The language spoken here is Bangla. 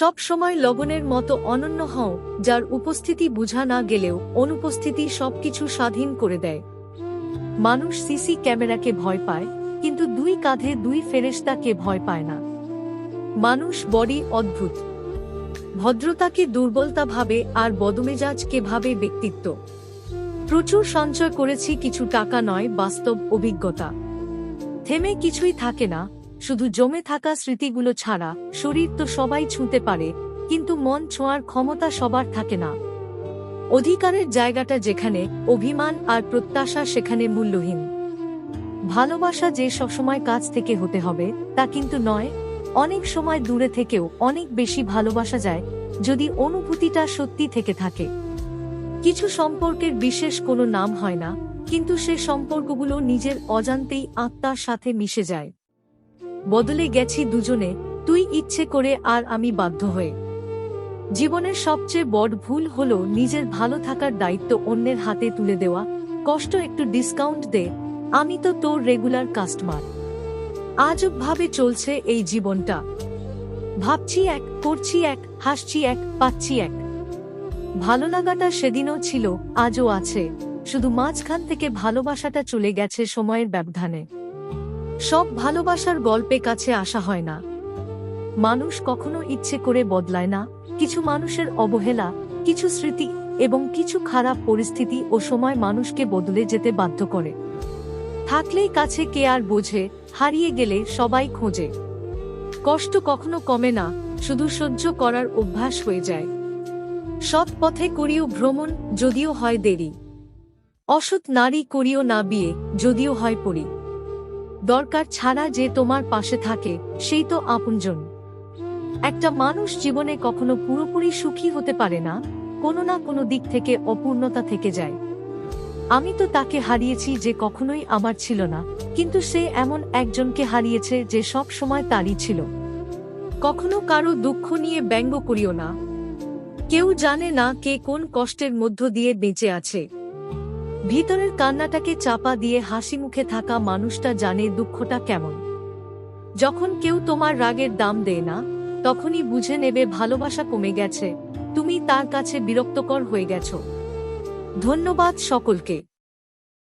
সব সময় লবণের মতো অনন্য হও, যার উপস্থিতি বোঝা না গেলেও অনুপস্থিতি সবকিছু স্বাধীন করে দেয়। মানুষ সিসি ক্যামেরাকে ভয় পায়, কিন্তু দুই কাঁধে দুই ফেরেশতাকে ভয় পায় না। মানুষ বড়ই অদ্ভুত। ভদ্রতাকে দুর্বলতা ভাবে আর বদমেজাজকে ভাবে ব্যক্তিত্ব। প্রচুর সঞ্চয় করেছি, কিছু টাকা নয়, বাস্তব অভিজ্ঞতা। থেমে কিছুই থাকে না, শুধু জমে থাকা স্মৃতিগুলো ছাড়া। শরীর তো সবাই ছুঁতে পারে, কিন্তু মন ছোঁয়ার ক্ষমতা সবার থাকে না। অধিকারের জায়গাটা যেখানে, অভিমান আর প্রত্যাশা সেখানে মূল্যহীন। ভালোবাসা যে সবসময় কাছ থেকে হতে হবে তা কিন্তু নয়। অনেক সময় দূরে থেকেও অনেক বেশি ভালোবাসা যায়, যদি অনুভূতিটা সত্যি থেকে থাকে। কিছু সম্পর্কের বিশেষ কোনো নাম হয় না, কিন্তু সে সম্পর্কগুলো নিজের অজান্তেই আত্মার সাথে মিশে যায়। বদলে গেছি দুজনে, তুই ইচ্ছে করে আর আমি বাধ্য হয়ে। জীবনের সবচেয়ে বড় ভুল হলো নিজের ভালো থাকার দায়িত্ব অন্যের হাতে তুলে দেওয়া। কষ্ট একটু ডিসকাউন্ট দে, আমি তো তোর রেগুলার কাস্টমার। আজব ভাবে চলছে এই জীবনটা। ভাবছি এক, করছি এক, হাসছি এক, পাচ্ছি এক। ভালো লাগাটা সেদিনও ছিল, আজও আছে, শুধু মাঝখান থেকে ভালোবাসাটা চলে গেছে সময়ের ব্যবধানে। সব ভালোবাসার গল্পে কাছে আসা হয় না। মানুষ কখনো ইচ্ছে করে বদলায় না। কিছু মানুষের অবহেলা, কিছু স্মৃতি এবং কিছু খারাপ পরিস্থিতি ও সময় মানুষকে বদলে যেতে বাধ্য করে। থাকলেই কাছে কে আর বোঝে, হারিয়ে গেলে সবাই খোঁজে। কষ্ট কখনো কমে না, শুধু সহ্য করার অভ্যাস হয়ে যায়। সৎ পথে করিও ভ্রমণ, যদিও হয় দেরি। অসৎ নারী করিও না বিয়ে, যদিও হয় পরি। দরকার ছাড়া যে তোমার পাশে থাকে, সেই তো আপনজন। একটা মানুষ জীবনে কখনো পুরোপুরি সুখী হতে পারে না, কোনো না কোনো দিক থেকে অপূর্ণতা থেকে যায়। আমি তো তাকে হারিয়েছি যে কখনোই আমার ছিল না, কিন্তু সে এমন একজনকে হারিয়েছে যে সব সময় তারই ছিল। কখনো কারো দুঃখ নিয়ে ব্যঙ্গ করিও না। কেউ জানে না কে কোন কষ্টের মধ্য দিয়ে বেঁচে আছে। ভিতরের কান্নাটাকে চাপা দিয়ে হাসি মুখে থাকা মানুষটা জানে দুঃখটা কেমন। যখন কেউ তোমার রাগের দাম দেয় না, তখনই বুঝে নেবে ভালোবাসা কমে গেছে, তুমি তার কাছে বিরক্তকর হয়ে গেছো। ধন্যবাদ সকলকে।